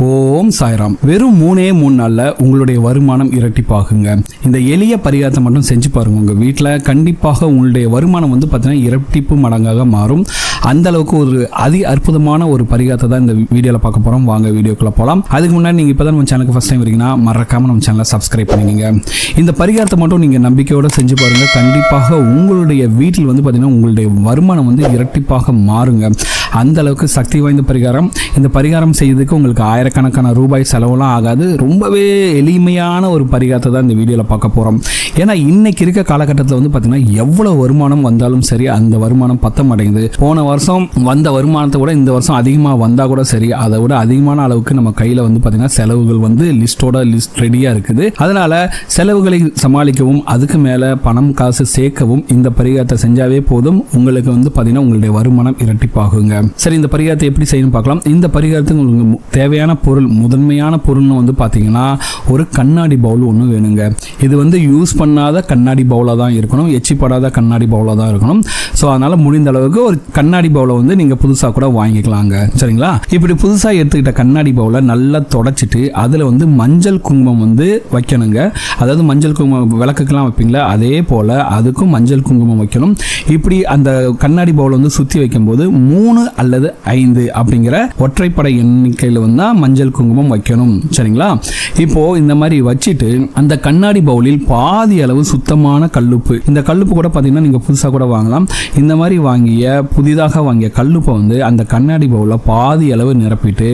ஓம் சாய்ராம். வெறும் 3 நாள்ல உங்களுடைய வருமானம் இரட்டிப்பாகுங்க. இந்த எளிய பரிகாரத்தை மட்டும் செஞ்சு பாருங்க. உங்க வீட்டில் கண்டிப்பாக உங்களுடைய வருமானம் பார்த்தீங்கன்னா இரட்டிப்பு மடங்காக மாறும். அந்த அளவுக்கு ஒரு அற்புதமான ஒரு பரிகாரத்தை தான் இந்த வீடியோவில் பார்க்க போறோம். வாங்க வீடியோக்குள்ள போகலாம். அதுக்கு முன்னாடி நீங்க இப்பதான் நம்ம சேனலுக்கு ஃபர்ஸ்ட் டைம் வரீங்கன்னா மறக்காம நம்ம சேனலை சப்ஸ்கிரைப் பண்ணிக்கங்க. இந்த பரிகாரத்தை மட்டும் நீங்க நம்பிக்கையோட செஞ்சு பாருங்க. கண்டிப்பாக உங்களுடைய வீட்டில் பார்த்தீங்கன்னா உங்களுடைய வருமானம் இரட்டிப்பாக மாறுங்க. அந்த அளவுக்கு சக்தி வாய்ந்த பரிகாரம். இந்த பரிகாரம் செய்யறதுக்கு உங்களுக்கு ஆயிரக்கணக்கான ரூபாய் செலவுலாம் ஆகாது. ரொம்பவே எளிமையான ஒரு பரிகாரத்தை தான் இந்த வீடியோவில் பார்க்க போகிறோம். ஏன்னா இன்னைக்கு இருக்க காலகட்டத்தில் பார்த்தீங்கன்னா எவ்வளோ வருமானம் வந்தாலும் சரி அந்த வருமானம் பத்த மாட்டேங்குது. போன வருஷம் வந்த வருமானத்தை விட இந்த வருஷம் அதிகமாக வந்தால் கூட சரி, அதை விட அதிகமான அளவுக்கு நம்ம கையில் பார்த்தீங்கன்னா செலவுகள் லிஸ்ட் ரெடியாக இருக்குது. அதனால செலவுகளை சமாளிக்கவும் அதுக்கு மேலே பணம் காசு சேர்க்கவும் இந்த பரிகாரத்தை செஞ்சாவே போதும். உங்களுக்கு பார்த்தீங்கன்னா உங்களுடைய வருமானம் இரட்டிப்பாகுங்க. சரி, இந்த பரிகாரத்தை எப்படி செய்யணும் பார்க்கலாம். இந்த பரிகாரத்துக்கு உங்களுக்கு தேவையான பொருள், முதன்மையான பொருள்னு பார்த்தீங்கன்னா ஒரு கண்ணாடி பவுல் ஒன்று வேணுங்க. இது யூஸ் பண்ணாத கண்ணாடி பவுலாக தான் இருக்கணும், எச்சிப்படாத கண்ணாடி பவுலாக தான் இருக்கணும். ஸோ அதனால் முடிந்த அளவுக்கு ஒரு கண்ணாடி பவுலை நீங்கள் புதுசாக கூட வாங்கிக்கலாங்க. சரிங்களா? இப்படி புதுசாக எடுத்துக்கிட்ட கண்ணாடி பவுலை நல்லா தொடச்சிட்டு அதில் மஞ்சள் குங்குமம் வைக்கணுங்க. அதாவது மஞ்சள் குங்குமம் விளக்குக்கெல்லாம் வைப்பீங்களா, அதே போல் அதுக்கும் மஞ்சள் குங்குமம் வைக்கணும். இப்படி அந்த கண்ணாடி பவுலை சுற்றி வைக்கும்போது 3 அல்லது 5 அப்படிங்கிற ஒற்றைப்படை எண்ணிக்கையில் மஞ்சள் குங்குமம் வைக்கணும். சரிங்களா? இப்போ இந்த மாதிரி வச்சுட்டு அந்த கண்ணாடி பவுலில் பாதி அளவு சுத்தமான கல்லுப்பு, இந்த கல்லுப்பு கூட பார்த்தீங்கன்னா நீங்கள் புதுசாக கூட வாங்கலாம். இந்த மாதிரி புதிதாக வாங்கிய கல்லுப்பை அந்த கண்ணாடி பவுலில் பாதி அளவு நிரப்பிட்டு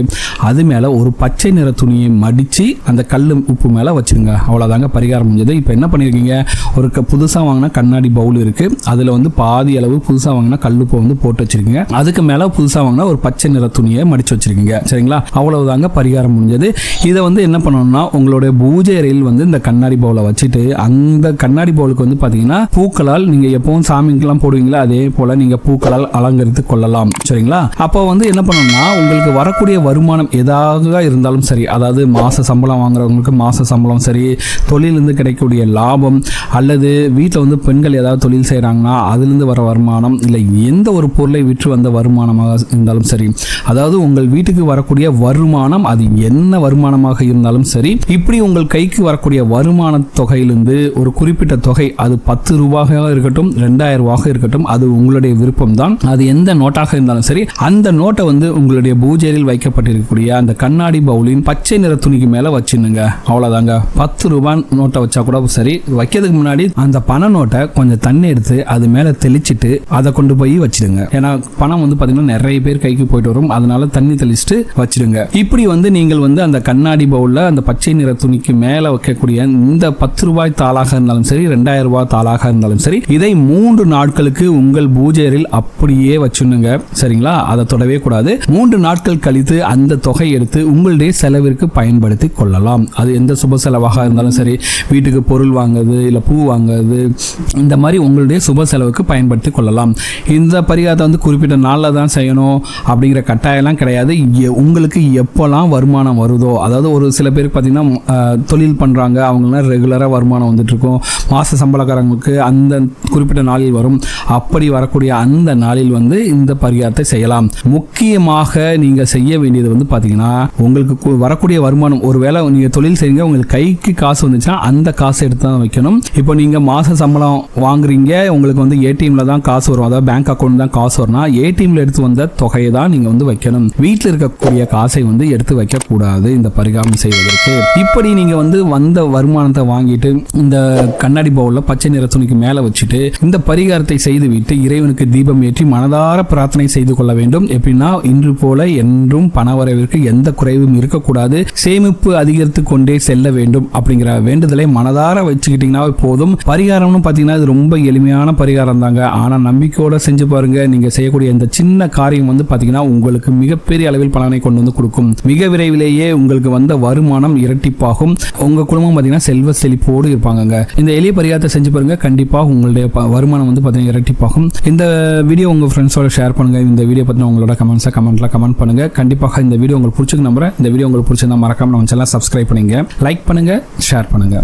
அது மேலே ஒரு பச்சை நிற துணியை மடித்து அந்த கல் உப்பு மேலே வச்சுருங்க. அவ்வளோதாங்க, பரிகாரம் முடிஞ்சது. இப்போ என்ன பண்ணியிருக்கீங்க, ஒரு புதுசாக வாங்கின கண்ணாடி பவுல் இருக்குது, அதில் பாதி அளவு புதுசாக வாங்கின கல்லுப்பை போட்டு வச்சுருக்கீங்க. அதுக்கு மேலே புதுசாக வாங்கினா ஒரு பச்சை நிற துணியை மடிச்சு வச்சிருக்கீங்க. சரிங்களா? அவ்வளவுதாங்க, பரிகாரம் முடிஞ்சது. இதை என்ன பண்ணணும்னா உங்களுடைய பூஜை அறையில் இந்த கண்ணாடி பவுலை வச்சுட்டு அந்த கண்ணாடி பவுலுக்கு பார்த்தீங்கன்னா பூக்களால் நீங்கள் எப்பவும் சாமிக்கெல்லாம் போடுவீங்களா, அதே போல நீங்கள் பூக்களால் அலங்கரித்து கொள்ளலாம். சரிங்களா? அப்போ என்ன பண்ணணும்னா உங்களுக்கு வரக்கூடிய வருமானம் ஏதாவது இருந்தாலும் சரி, அதாவது மாச சம்பளம் வாங்குறவங்களுக்கு மாச சம்பளம் சரி, தொழிலிருந்து கிடைக்கக்கூடிய லாபம், அல்லது வீட்டில் பெண்கள் ஏதாவது தொழில் செய்கிறாங்கன்னா அதுலேருந்து வர வருமானம், இல்லை எந்த ஒரு பொருளை விற்று வந்த வருமானமாக இருந்தாலும் சரி, அதாவது உங்கள் வீட்டுக்கு வரக்கூடிய வருமானம் அது என்ன வருமானமாக இருந்தாலும் சரி, இப்படி உங்கள் கைக்கு வரக்கூடிய வருமான தொகையிலிருந்து ஒரு குறிப்பிட்ட தொகை, அது 10 ரூபாயாக இருக்கட்டும் 2000 ரூபாக இருக்கட்டும், அது உங்களுடைய விருப்பம் தான். அது எந்த நோட்டாக இருந்தாலும் சரி, அந்த நோட்டை உங்களுடைய பூஜையில் வைக்கப்பட்டிருக்கக்கூடிய அந்த கண்ணாடி பவுலின் பச்சை நிற துணிக்கு மேல வச்சிருங்க. அவ்வளவுதாங்க. 10 ரூபாய் நோட்டை வச்சா கூட சரி. வைக்கிறதுக்கு முன்னாடி அந்த பண நோட்டை கொஞ்சம் தண்ணி எடுத்து அது மேல தெளிச்சிட்டு அதை கொண்டு போய் வச்சிடுங்க. ஏன்னா பணம் பார்த்தீங்கன்னா நிறைய பேர் கைக்கு போயிட்டு வரும், அதனால தண்ணி தெளிச்சுட்டு வச்சிடுங்க. இப்படி நீங்கள் அந்த கண்ணாடி பவுல்ல அந்த பச்சை நிற துணிக்கு மேல வைக்கக்கூடிய இந்த 10 ரூபாய் தாளாக இருந்தாலும் சரி 2000 ரூபாய் தாளாக இருந்தாலும் சரி, இதை 3 நாட்களுக்கு உங்கள் பூஜையில் அப்படியே வச்சுடுங்க. சரிங்களா? அதை தொடவே கூடாது. 3 நாட்கள் கழித்து அந்த தொகை எடுத்து உங்களுடைய செலவிற்கு பயன்படுத்தி கொள்ளலாம். அது எந்த சுப செலவாக இருந்தாலும் சரி, வீட்டுக்கு பொருள் வாங்குறது இல்லை பூ வாங்குறது, இந்த மாதிரி உங்களுடைய சுப செலவுக்கு பயன்படுத்தி கொள்ளலாம். இந்த பரிகாரத்தை குறிப்பிட்ட நாளில் தான் செய்யணும் அப்படிங்கிற கட்டாயம்லாம் கிடையாது. உங்களுக்கு எப்போல்லாம் வருமானம் வருதோ, அதாவது ஒரு சில பேருக்கு பார்த்தீங்கன்னா தொழில் பண்ணுறாங்க, அவங்களாம் ரெகுலராக வருமானம் வந்துட்டு இருக்கும். மாத சம்பளக்காரங்களுக்கு அந்த குறிப்பிட்ட நாளில் வரும். அப்படி வரக்கூடிய அந்த நாளில் இந்த பரிகாரத்தை செய்யலாம். முக்கியமாக நீங்கள் செய்ய வேண்டியது பார்த்தீங்கன்னா உங்களுக்கு வரக்கூடிய வருமானம், ஒருவேளை நீங்கள் தொழில் செய்யுங்க, உங்களுக்கு கைக்கு காசு வந்துச்சுன்னா அந்த காசை எடுத்து தான் வைக்கணும். இப்போ நீங்கள் மாத சம்பளம் வாங்குறீங்க, உங்களுக்கு ஏடிஎம்ல தான் காசு வரும், அதாவது பேங்க் அக்கௌண்ட் தான் காசு வரும்னா ஏடிஎம்ல எடுத்து வந்த தொகையை தான் நீங்க வைக்கணும். வீட்டில் இருக்கக்கூடிய காசை எடுத்து வைக்க கூடாது இந்த பரிகாரம் செய்வதற்கு. இப்படி நீங்க வந்த வருமானத்தை வாங்கிட்டு இந்த கண்ணாடி பவுல்ல பச்சை நிற துணிக்கு மேல வச்சுட்டு இந்த பரிகாரத்தை செய்துவிட்டு இறைவனுக்கு தீபம் ஏற்றி மனதார பிரார்த்தனை செய்து கொள்ள வேண்டும். எப்படின்னா, இன்று போல என்றும் பணவரவிற்கு எந்த குறைவும் இருக்கக்கூடாது, சேமிப்பு அதிகரித்து கொண்டே செல்ல வேண்டும் அப்படிங்கிற வேண்டுதலை மனதார வச்சுக்கிட்டீங்கன்னா போதும். பரிகாரம்னு பார்த்தீங்கன்னா இது ரொம்ப எளிமையான பரிகாரம் தாங்க. ஆனா நம்பிக்கையோட செஞ்சு பாருங்க. நீங்க செய்யக்கூடிய இந்த சின்ன காரியம் பார்த்தீங்கன்னா உங்களுக்கு மிகப்பெரிய அளவில் பலனை கொண்டு கொடுக்கும். மிக விரைவிலேயே உங்களுக்கு வந்த வருமானம் இரட்டிப்பாகும். உங்க குடும்பம் பார்த்தீங்கன்னா செல்வ செழிப்போடு இருப்பாங்க. இந்த எளிய பரிகாரத்தை செஞ்சு பாருங்க. கண்டிப்பாக உங்களுடைய வருமானம் பார்த்தீங்கன்னா இரட்டிப்பாகும். இந்த வீடியோ உங்க ஃப்ரெண்ட்ஸோட ஷேர் பண்ணுங்க. இந்த வீடியோ பத்தின உங்களோட கமெண்ட்ல கமெண்ட் பண்ணுங்க. கண்டிப்பாக இந்த வீடியோ உங்களுக்கு பிடிச்சிருக்கு நம்புறேன். இந்த வீடியோ உங்களுக்கு பிடிச்சிருந்தா மறக்காம நம்ம சேனலை சப்ஸ்கிரைப் பண்ணுங்க, லைக் பண்ணுங்க, ஷேர் பண்ணுங்க.